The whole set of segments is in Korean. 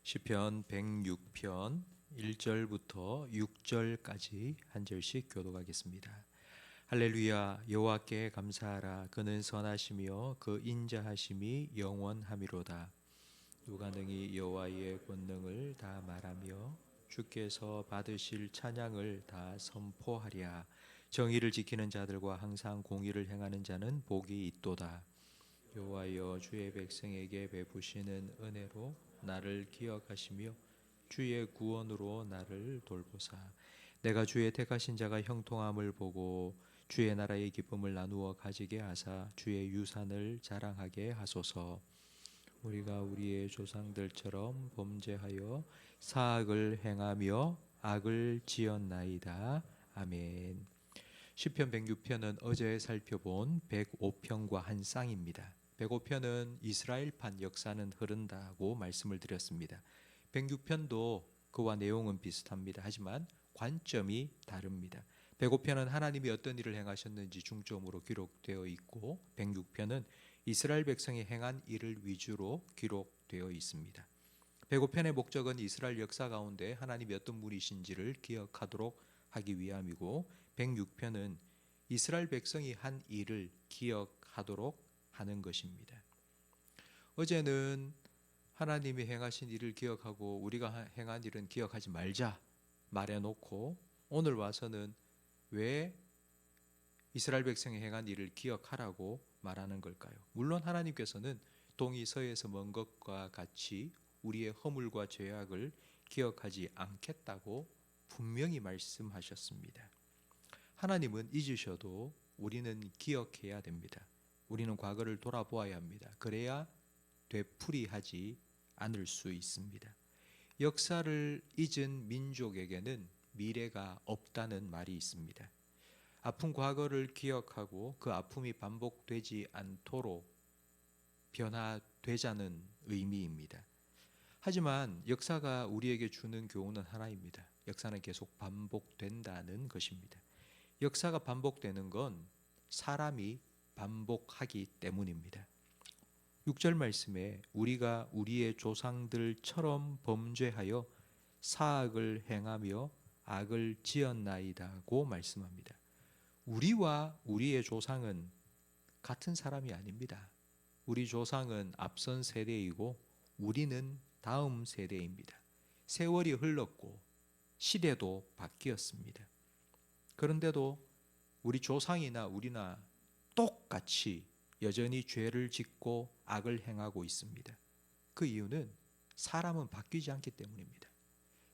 시편 106편 1절부터 6절까지 한 절씩 교독하겠습니다. 할렐루야. 여호와께 감사하라. 그는 선하시며 그 인자하심이 영원하미로다. 누가 능히 여호와의 권능을 다 말하며 주께서 받으실 찬양을 다 선포하랴. 정의를 지키는 자들과 항상 공의를 행하는 자는 복이 있도다. 여호와여, 주의 백성에게 베푸시는 은혜로 나를 기억하시며 주의 구원으로 나를 돌보사. 내가 주의 택하신 자가 형통함을 보고 주의 나라의 기쁨을 나누어 가지게 하사 주의 유산을 자랑하게 하소서. 우리가 우리의 조상들처럼 범죄하여 사악을 행하며 악을 지었나이다. 아멘. 시편 106편은 어제 살펴본 105편과 한 쌍입니다. 105편은 이스라엘판 역사는 흐른다고 말씀을 드렸습니다. 106편도 그와 내용은 비슷합니다. 하지만 관점이 다릅니다. 105편은 하나님이 어떤 일을 행하셨는지 중점으로 기록되어 있고 106편은 이스라엘 백성이 행한 일을 위주로 기록되어 있습니다. 105편의 목적은 이스라엘 역사 가운데 하나님이 어떤 분이신지를 기억하도록 하기 위함이고 106편은 이스라엘 백성이 한 일을 기억하도록 하는 것입니다. 어제는 하나님이 행하신 일을 기억하고 우리가 행한 일은 기억하지 말자 말해놓고 오늘 와서는 왜 이스라엘 백성이 행한 일을 기억하라고 말하는 걸까요? 물론 하나님께서는 동이 서에서 먼 것과 같이 우리의 허물과 죄악을 기억하지 않겠다고 분명히 말씀하셨습니다. 하나님은 잊으셔도 우리는 기억해야 됩니다. 우리는 과거를 돌아보아야 합니다. 그래야 되풀이하지 않을 수 있습니다. 역사를 잊은 민족에게는 미래가 없다는 말이 있습니다. 아픈 과거를 기억하고 그 아픔이 반복되지 않도록 변화되자는 의미입니다. 하지만 역사가 우리에게 주는 교훈은 하나입니다. 역사는 계속 반복된다는 것입니다. 역사가 반복되는 건 사람이 반복하기 때문입니다. 6절 말씀에 우리가 우리의 조상들처럼 범죄하여 사악을 행하며 악을 지었나이다고 말씀합니다. 우리와 우리의 조상은 같은 사람이 아닙니다. 우리 조상은 앞선 세대이고 우리는 다음 세대입니다. 세월이 흘렀고 시대도 바뀌었습니다. 그런데도 우리 조상이나 우리나 똑같이 여전히 죄를 짓고 악을 행하고 있습니다. 그 이유는 사람은 바뀌지 않기 때문입니다.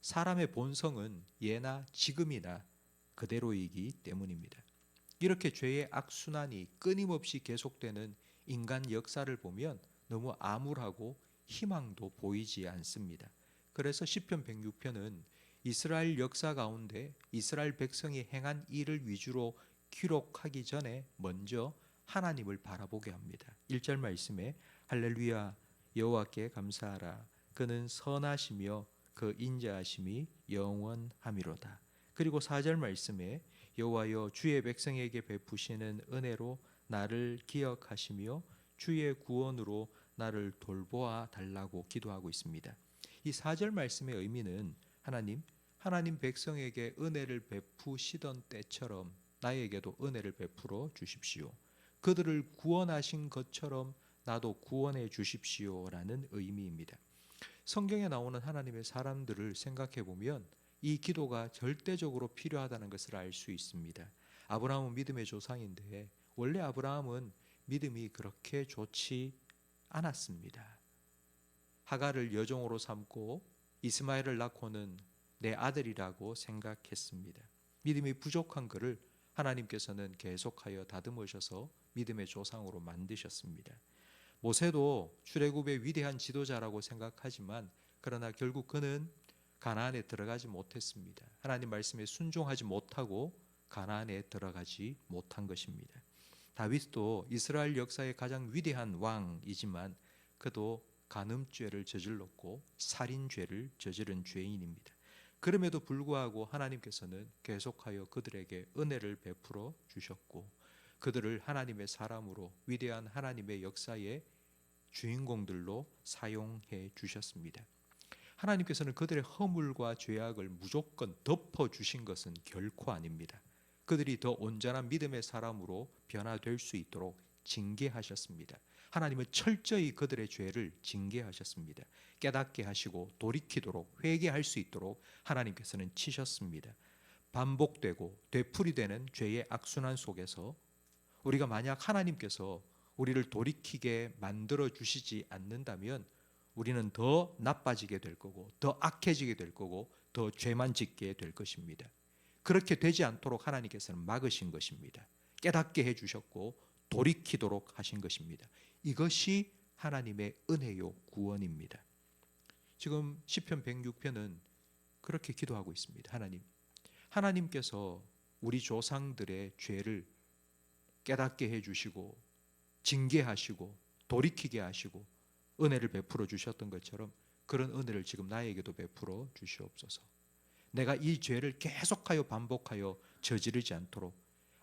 사람의 본성은 예나 지금이나 그대로이기 때문입니다. 이렇게 죄의 악순환이 끊임없이 계속되는 인간 역사를 보면 너무 암울하고 희망도 보이지 않습니다. 그래서 시편 106편은 이스라엘 역사 가운데 이스라엘 백성이 행한 일을 위주로 기록하기 전에 먼저 하나님을 바라보게 합니다. 1절 말씀에 할렐루야 여호와께 감사하라. 그는 선하시며 그 인자하심이 영원하미로다. 그리고 4절 말씀에 여호와여, 주의 백성에게 베푸시는 은혜로 나를 기억하시며 주의 구원으로 나를 돌보아 달라고 기도하고 있습니다. 이 4절 말씀의 의미는 하나님 백성에게 은혜를 베푸시던 때처럼 나에게도 은혜를 베풀어 주십시오. 그들을 구원하신 것처럼 나도 구원해 주십시오라는 의미입니다. 성경에 나오는 하나님의 사람들을 생각해 보면 이 기도가 절대적으로 필요하다는 것을 알 수 있습니다. 아브라함은 믿음의 조상인데 원래 아브라함은 믿음이 그렇게 좋지 않았습니다. 하갈을 여종으로 삼고 이스마엘을 낳고는 내 아들이라고 생각했습니다. 믿음이 부족한 그를 하나님께서는 계속하여 다듬으셔서 믿음의 조상으로 만드셨습니다. 모세도 출애굽의 위대한 지도자라고 생각하지만 그러나 결국 그는 가나안에 들어가지 못했습니다. 하나님 말씀에 순종하지 못하고 가나안에 들어가지 못한 것입니다. 다윗도 이스라엘 역사의 가장 위대한 왕이지만 그도 간음죄를 저질렀고 살인죄를 저지른 죄인입니다. 그럼에도 불구하고 하나님께서는 계속하여 그들에게 은혜를 베풀어 주셨고 그들을 하나님의 사람으로 위대한 하나님의 역사의 주인공들로 사용해 주셨습니다. 하나님께서는 그들의 허물과 죄악을 무조건 덮어주신 것은 결코 아닙니다. 그들이 더 온전한 믿음의 사람으로 변화될 수 있도록 징계하셨습니다. 하나님은 철저히 그들의 죄를 징계하셨습니다. 깨닫게 하시고 돌이키도록 회개할 수 있도록 하나님께서는 치셨습니다. 반복되고 되풀이되는 죄의 악순환 속에서 우리가 만약 하나님께서 우리를 돌이키게 만들어 주시지 않는다면 우리는 더 나빠지게 될 거고 더 악해지게 될 거고 더 죄만 짓게 될 것입니다. 그렇게 되지 않도록 하나님께서는 막으신 것입니다. 깨닫게 해주셨고 돌이키도록 하신 것입니다. 이것이 하나님의 은혜요 구원입니다. 지금 시편 106편은 그렇게 기도하고 있습니다. 하나님께서 우리 조상들의 죄를 깨닫게 해주시고 징계하시고 돌이키게 하시고 은혜를 베풀어 주셨던 것처럼 그런 은혜를 지금 나에게도 베풀어 주시옵소서. 내가 이 죄를 계속하여 반복하여 저지르지 않도록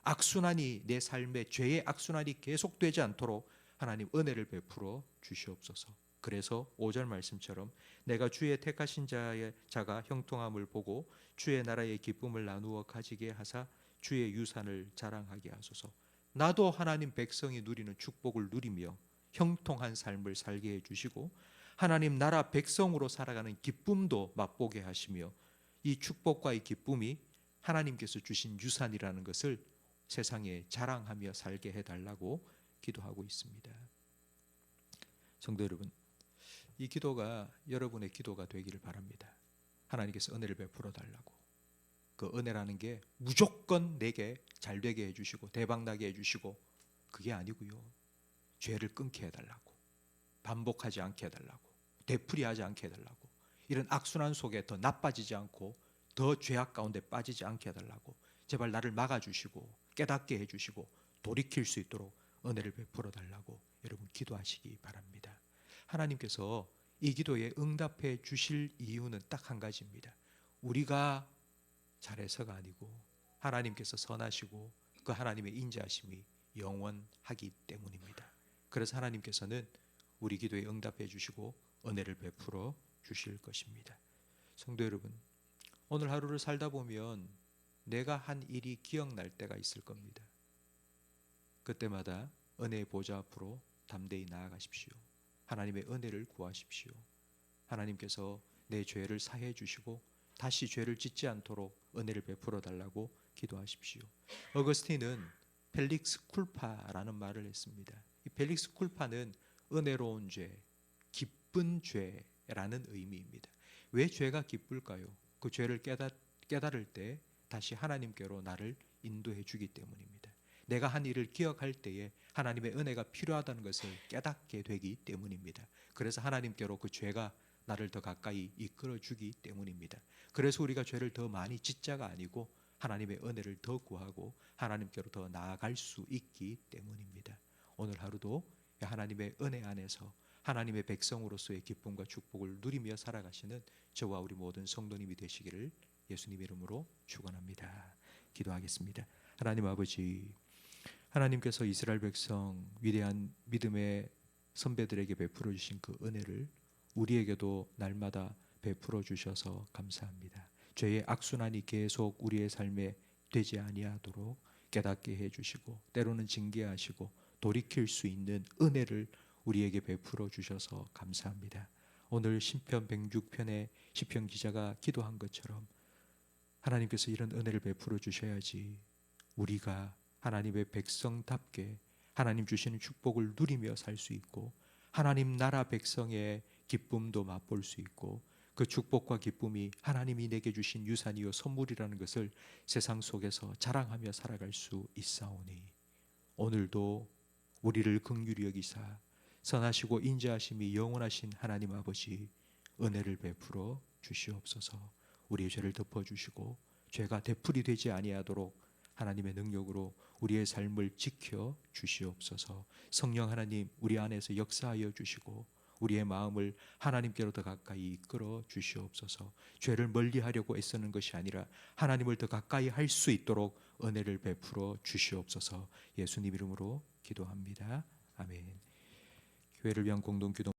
악순환이 내 삶에 죄의 악순환이 계속되지 않도록 하나님 은혜를 베풀어 주시옵소서. 그래서 5절 말씀처럼 내가 주의 택하신 자가 형통함을 보고 주의 나라의 기쁨을 나누어 가지게 하사 주의 유산을 자랑하게 하소서. 나도 하나님 백성이 누리는 축복을 누리며 형통한 삶을 살게 해주시고 하나님 나라 백성으로 살아가는 기쁨도 맛보게 하시며 이 축복과 이 기쁨이 하나님께서 주신 유산이라는 것을 세상에 자랑하며 살게 해달라고 기도하고 있습니다. 성도 여러분, 이 기도가 여러분의 기도가 되기를 바랍니다. 하나님께서 은혜를 베풀어 달라고. 그 은혜라는 게 무조건 내게 잘 되게 해주시고 대박나게 해주시고 그게 아니고요. 죄를 끊게 해달라고, 반복하지 않게 해달라고, 되풀이하지 않게 해달라고, 이런 악순환 속에 더 나빠지지 않고 더 죄악 가운데 빠지지 않게 해달라고 제발 나를 막아주시고 깨닫게 해주시고 돌이킬 수 있도록 은혜를 베풀어 달라고 여러분 기도하시기 바랍니다. 하나님께서 이 기도에 응답해 주실 이유는 딱 한 가지입니다. 우리가 잘해서가 아니고 하나님께서 선하시고 그 하나님의 인자하심이 영원하기 때문입니다. 그래서 하나님께서는 우리 기도에 응답해 주시고 은혜를 베풀어 주실 것입니다. 성도 여러분, 오늘 하루를 살다 보면 내가 한 일이 기억날 때가 있을 겁니다. 그때마다 은혜의 보좌 앞으로 담대히 나아가십시오. 하나님의 은혜를 구하십시오. 하나님께서 내 죄를 사해 주시고 다시 죄를 짓지 않도록 은혜를 베풀어 달라고 기도하십시오. 어거스틴은 펠릭스 쿨파라는 말을 했습니다. 이 펠릭스 쿨파는 은혜로운 죄, 기쁜 죄라는 의미입니다. 왜 죄가 기쁠까요? 그 죄를 깨달을 때 다시 하나님께로 나를 인도해 주기 때문입니다. 내가 한 일을 기억할 때에 하나님의 은혜가 필요하다는 것을 깨닫게 되기 때문입니다. 그래서 하나님께로 그 죄가 나를 더 가까이 이끌어 주기 때문입니다. 그래서 우리가 죄를 더 많이 짓자가 아니고 하나님의 은혜를 더 구하고 하나님께로 더 나아갈 수 있기 때문입니다. 오늘 하루도 하나님의 은혜 안에서 하나님의 백성으로서의 기쁨과 축복을 누리며 살아가시는 저와 우리 모든 성도님이 되시기를 예수님 이름으로 축원합니다. 기도하겠습니다. 하나님 아버지, 하나님께서 이스라엘 백성 위대한 믿음의 선배들에게 베풀어 주신 그 은혜를 우리에게도 날마다 베풀어 주셔서 감사합니다. 죄의 악순환이 계속 우리의 삶에 되지 아니하도록 깨닫게 해주시고 때로는 징계하시고 돌이킬 수 있는 은혜를 우리에게 베풀어 주셔서 감사합니다. 오늘 시편 106편의 시편 기자가 기도한 것처럼 하나님께서 이런 은혜를 베풀어 주셔야지 우리가 하나님의 백성답게 하나님 주시는 축복을 누리며 살 수 있고 하나님 나라 백성의 기쁨도 맛볼 수 있고 그 축복과 기쁨이 하나님이 내게 주신 유산이요 선물이라는 것을 세상 속에서 자랑하며 살아갈 수 있사오니 오늘도 우리를 긍휼히 여기사 선하시고 인자하심이 영원하신 하나님 아버지 은혜를 베풀어 주시옵소서. 우리의 죄를 덮어주시고 죄가 되풀이 되지 아니하도록 하나님의 능력으로 우리의 삶을 지켜 주시옵소서. 성령 하나님 우리 안에서 역사하여 주시고 우리의 마음을 하나님께로 더 가까이 이끌어 주시옵소서. 죄를 멀리하려고 애쓰는 것이 아니라 하나님을 더 가까이 할 수 있도록 은혜를 베풀어 주시옵소서. 예수님 이름으로 기도합니다. 아멘. 교회를 위한 공동 기도